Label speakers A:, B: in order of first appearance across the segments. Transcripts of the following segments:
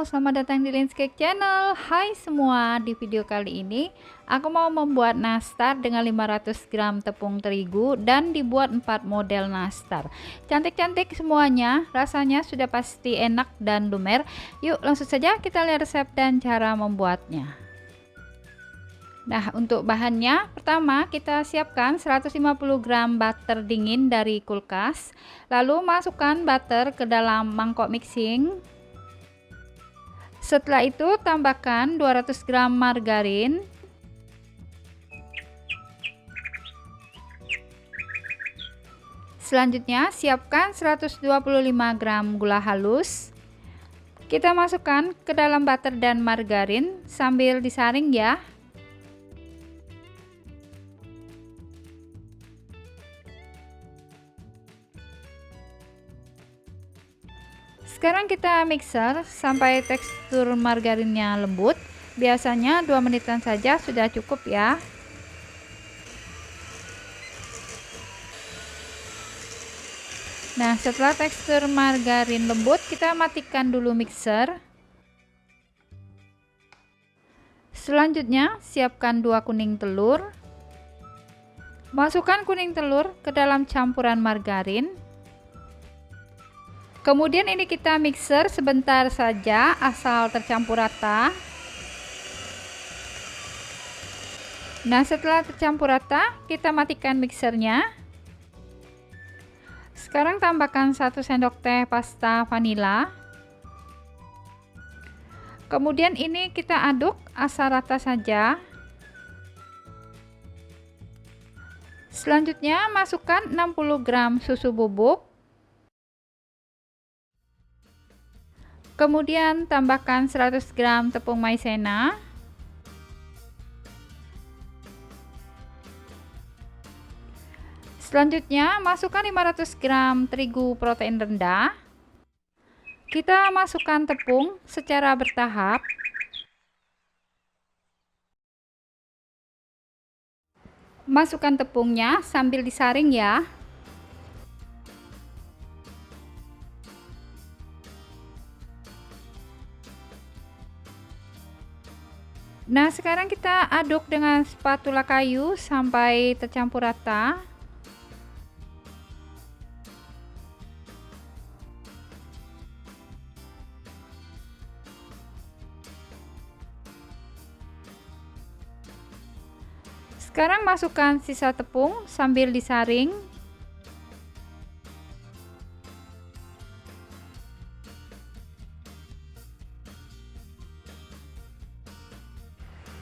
A: selamat datang di Lin's Cake Channel. Hai semua, di video kali ini aku mau membuat nastar dengan 500 gram tepung terigu dan dibuat 4 model nastar. Cantik-cantik semuanya, rasanya sudah pasti enak dan lumer. Yuk langsung saja kita lihat resep dan cara membuatnya. Nah, untuk bahannya, pertama kita siapkan 150 gram butter dingin dari kulkas. Lalu masukkan butter ke dalam mangkok mixing. Setelah itu tambahkan 200 gram margarin. Selanjutnya siapkan 125 gram gula halus. Kita masukkan ke dalam butter dan margarin sambil disaring ya. Sekarang kita mixer sampai tekstur margarinnya lembut. Biasanya 2 menitan saja sudah cukup ya. Nah, setelah tekstur margarin lembut, kita matikan dulu mixer. Selanjutnya, siapkan 2 kuning telur. Masukkan kuning telur ke dalam campuran margarin. Kemudian ini kita mixer sebentar saja asal tercampur rata. Nah, setelah tercampur rata, kita matikan mixernya. Sekarang tambahkan 1 sendok teh pasta vanila. Kemudian ini kita aduk asal rata saja. Selanjutnya masukkan 60 gram susu bubuk. Kemudian tambahkan 100 gram tepung maizena. Selanjutnya masukkan 500 gram terigu protein rendah. Kita masukkan tepung secara bertahap. Masukkan tepungnya sambil disaring ya. Nah, sekarang kita aduk dengan spatula kayu sampai tercampur rata. Sekarang masukkan sisa tepung sambil disaring.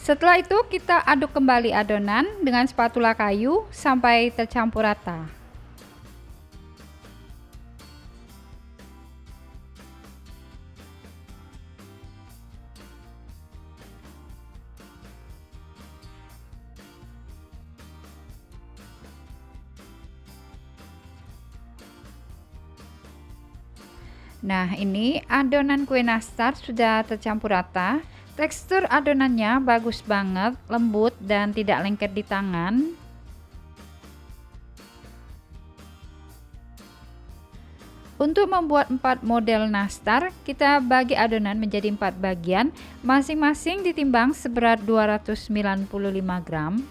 A: Setelah itu kita aduk kembali adonan dengan spatula kayu sampai tercampur rata. Nah, ini adonan kue nastar sudah tercampur rata. Tekstur adonannya bagus banget, lembut dan tidak lengket di tangan. Untuk membuat 4 model nastar, kita bagi adonan menjadi 4 bagian, masing-masing ditimbang seberat 295 gram.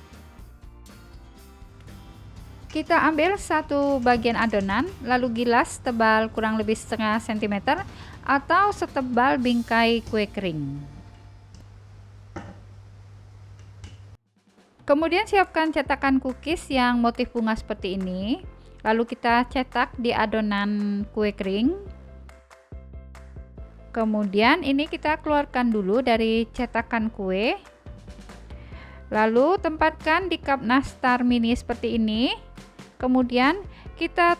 A: Kita ambil satu bagian adonan, lalu gilas tebal kurang lebih setengah cm atau setebal bingkai kue kering. Kemudian siapkan cetakan cookies yang motif bunga seperti ini. Lalu kita cetak di adonan kue kering. Kemudian ini kita keluarkan dulu dari cetakan kue. Lalu tempatkan di cup nastar mini seperti ini. Kemudian kita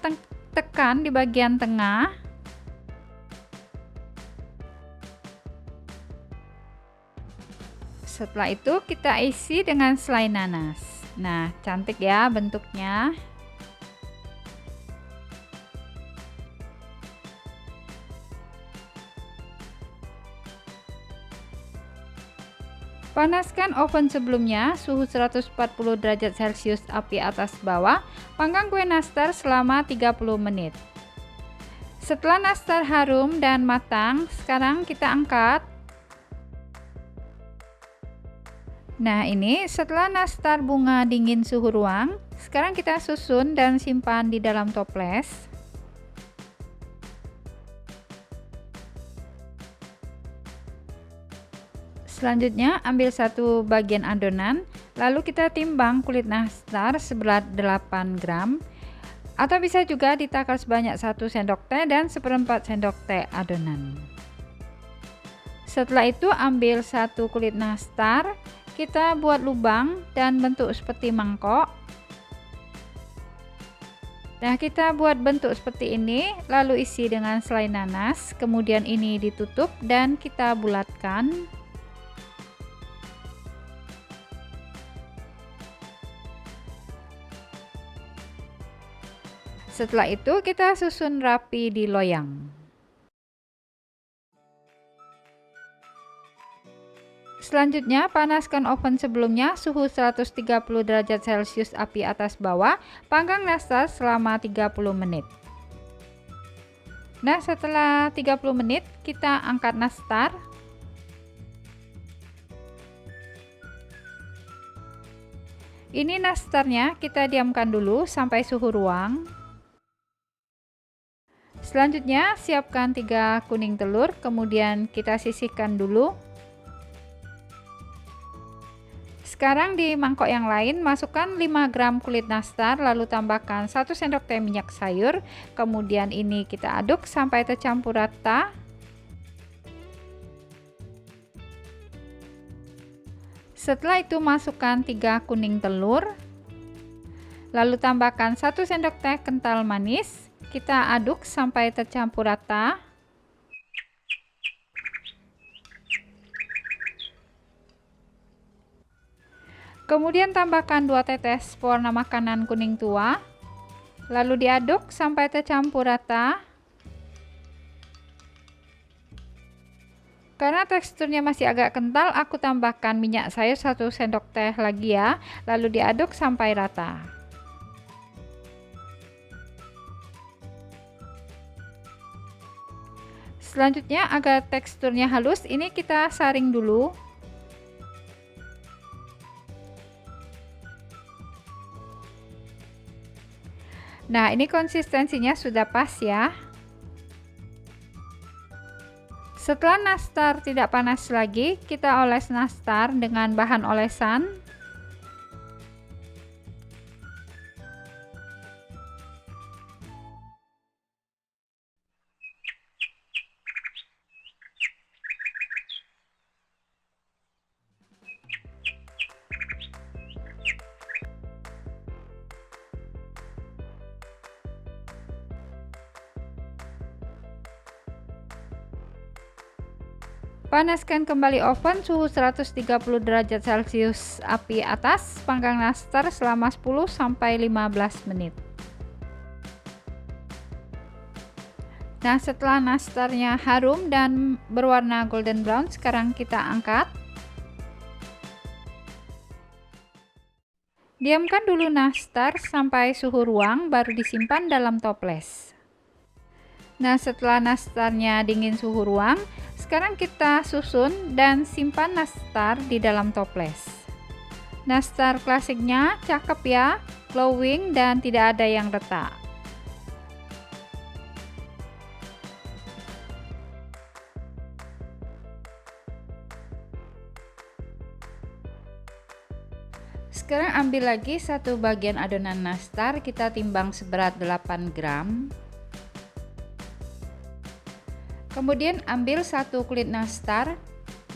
A: tekan di bagian tengah. Setelah itu kita isi dengan selai nanas. Nah, cantik ya bentuknya. Panaskan oven sebelumnya, suhu 140 derajat Celcius, api atas bawah. Panggang kue nastar selama 30 menit. Setelah nastar harum dan matang, sekarang kita angkat. Nah, ini setelah nastar bunga dingin suhu ruang, sekarang kita susun dan simpan di dalam toples. Selanjutnya, ambil satu bagian adonan, lalu kita timbang kulit nastar seberat 8 gram, atau bisa juga ditakar sebanyak 1 sendok teh dan 1/4 sendok teh adonan. Setelah itu, ambil satu kulit nastar, kita buat lubang dan bentuk seperti mangkok. Nah, kita buat bentuk seperti ini, lalu isi dengan selai nanas, kemudian ini ditutup dan kita bulatkan. Setelah itu kita susun rapi di loyang. Selanjutnya, panaskan oven sebelumnya suhu 130 derajat Celcius api atas bawah, panggang nastar selama 30 menit. Nah, setelah 30 menit kita angkat nastar. Ini nastarnya kita diamkan dulu sampai suhu ruang. Selanjutnya, siapkan 3 kuning telur, kemudian kita sisihkan dulu. Sekarang di mangkok yang lain, masukkan 5 gram kulit nastar, lalu tambahkan 1 sendok teh minyak sayur, kemudian ini kita aduk sampai tercampur rata. Setelah itu masukkan 3 kuning telur, lalu tambahkan 1 sendok teh kental manis. Kita aduk sampai tercampur rata. Kemudian tambahkan 2 tetes pewarna makanan kuning tua. Lalu diaduk sampai tercampur rata. Karena teksturnya masih agak kental, aku tambahkan minyak sayur 1 sendok teh lagi ya. Lalu diaduk sampai rata. Selanjutnya, agar teksturnya halus, ini kita saring dulu. Nah, ini konsistensinya sudah pas ya. Setelah nastar tidak panas lagi, kita oles nastar dengan bahan olesan. Panaskan kembali oven suhu 130 derajat Celcius api atas, panggang nastar selama 10-15 menit. Nah, setelah nastarnya harum dan berwarna golden brown, sekarang kita angkat. Diamkan dulu nastar sampai suhu ruang, baru disimpan dalam toples. Nah, setelah nastarnya dingin suhu ruang, sekarang kita susun dan simpan nastar di dalam toples. Nastar klasiknya cakep ya, glowing dan tidak ada yang retak. Sekarang ambil lagi satu bagian adonan nastar, kita timbang seberat 8 gram. Kemudian ambil satu kulit nastar,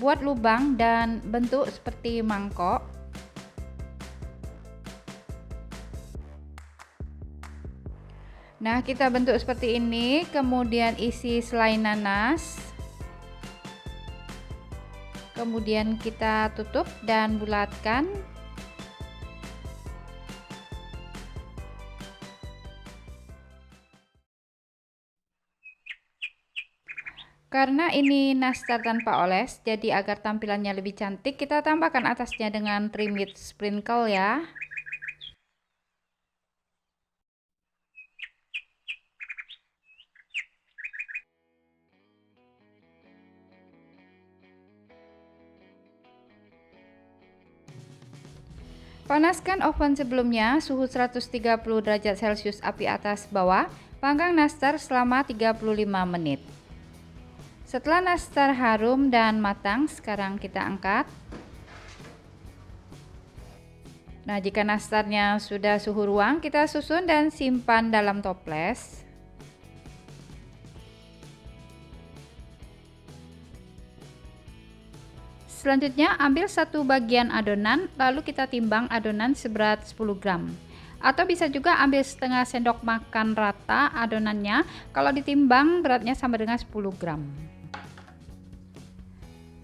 A: buat lubang dan bentuk seperti mangkok. Nah, kita bentuk seperti ini, kemudian isi selai nanas. Kemudian kita tutup dan bulatkan. Karena ini nastar tanpa oles, jadi agar tampilannya lebih cantik, kita tambahkan atasnya dengan trimmed sprinkle ya. Panaskan oven sebelumnya, suhu 130 derajat Celcius, api atas bawah. Panggang nastar selama 35 menit. Setelah nastar harum dan matang, sekarang kita angkat. Nah, jika nastarnya sudah suhu ruang, kita susun dan simpan dalam toples. Selanjutnya, ambil satu bagian adonan, lalu kita timbang adonan seberat 10 gram. Atau bisa juga ambil setengah sendok makan rata adonannya, kalau ditimbang beratnya sama dengan 10 gram.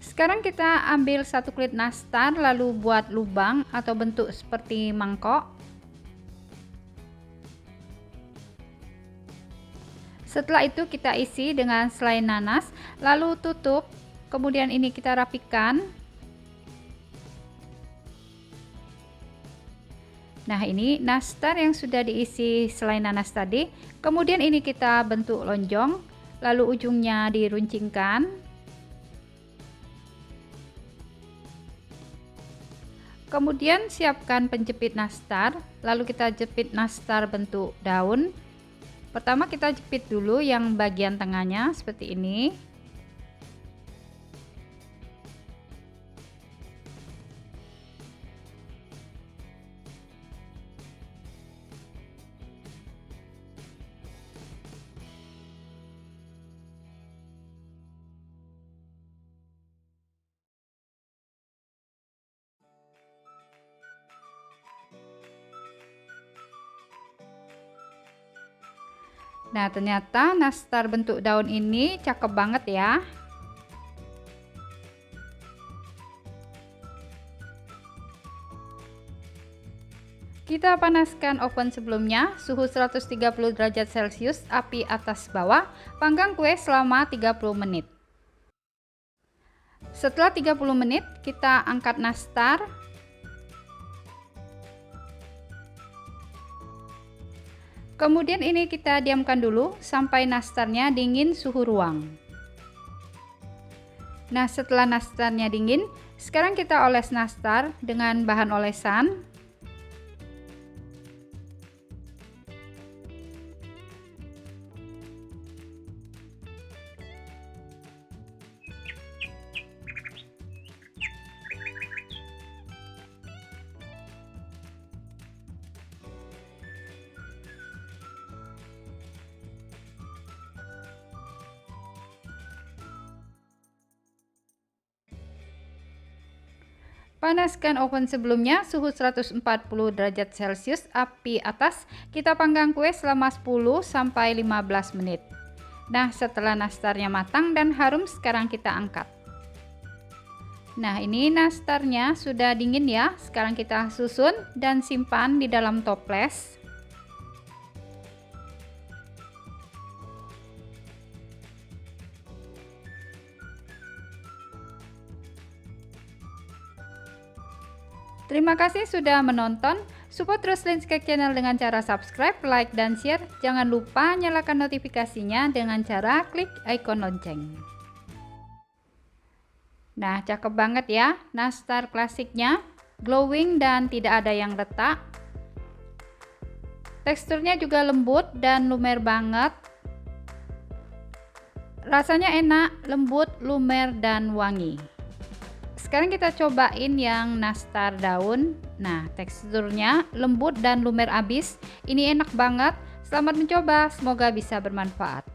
A: Sekarang kita ambil satu kulit nastar, lalu buat lubang atau bentuk seperti mangkok. Setelah itu kita isi dengan selai nanas, lalu tutup. Kemudian ini kita rapikan. Nah, ini nastar yang sudah diisi selai nanas tadi. Kemudian ini kita bentuk lonjong, lalu ujungnya diruncingkan. Kemudian siapkan penjepit nastar, lalu kita jepit nastar bentuk daun. Pertama kita jepit dulu yang bagian tengahnya seperti ini. Nah, ternyata nastar bentuk daun ini cakep banget ya. Kita panaskan oven sebelumnya, suhu 130 derajat Celcius, api atas bawah. Panggang kue selama 30 menit. Setelah 30 menit, kita angkat nastar. Kemudian ini kita diamkan dulu sampai nastarnya dingin suhu ruang. Nah, setelah nastarnya dingin, sekarang kita oles nastar dengan bahan olesan. Panaskan oven sebelumnya, suhu 140 derajat Celcius, api atas. Kita panggang kue selama 10-15 menit. Nah, setelah nastarnya matang dan harum, sekarang kita angkat. Nah, ini nastarnya sudah dingin ya. Sekarang kita susun dan simpan di dalam toples. Terima kasih sudah menonton. Support terus Linscake Channel dengan cara subscribe, like, dan share. Jangan lupa nyalakan notifikasinya dengan cara klik icon lonceng. Nah, cakep banget ya nastar klasiknya, glowing dan tidak ada yang retak. Teksturnya juga lembut dan lumer banget. Rasanya enak, lembut, lumer, dan wangi. Sekarang kita cobain yang nastar daun. Nah, teksturnya lembut dan lumer abis. Ini enak banget. Selamat mencoba, semoga bisa bermanfaat.